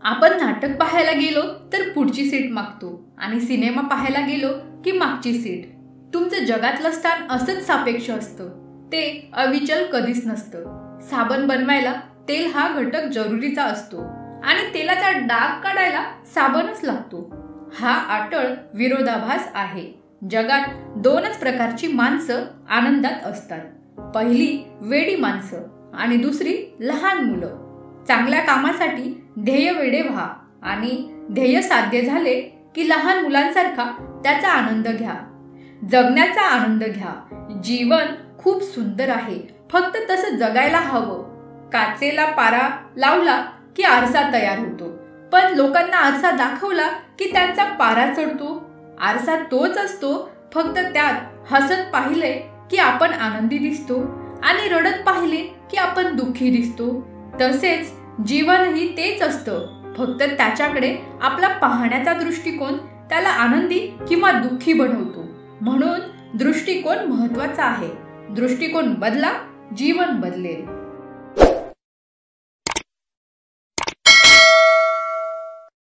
आपण नाटक पाहायला गेलो तर पुढची सीट मागतो आणि सिनेमा पाहायला गेलो की मागची सीट. तुमचं जगातलं स्थान असंच सापेक्ष असतं, ते अविचल कधीच नसतं. साबण बनवायला तेल हा घटक जरुरीचा असतो आणि तेलाचा डाग काढायला साबणच लागतो. हा अटळ विरोधाभास आहे. जगात दोनच प्रकारची माणसं आनंदात असतात. पहिली वेडी माणसं आणि दुसरी लहान मुलं. चांगल्या कामासाठी ध्येय वेडे व्हा आणि ध्येय साध्य झाले की लहान मुलांसारखा त्याचा आनंद घ्या. जगण्याचा आनंद घ्या. जीवन खूप सुंदर आहे, फक्त तसं जगायला हवं. काचेला पारा लावला की आरसा तयार होतो, पण लोकांना आरसा दाखवला की त्यांचा पारा चढतो. आरसा तोच असतो, फक्त त्यात हसत पाहिले की आपण आनंदी दिसतो आणि रडत पाहिले की आपण दुःखी दिसतो. तसेच जीवनही तेच असतं, फक्त त्याच्याकडे आपला पाहण्याचा दृष्टिकोन त्याला आनंदी किंवा दुःखी बनवतो. म्हणून दृष्टिकोन महत्वाचा आहे. दृष्टिकोन बदला, जीवन बदलेल.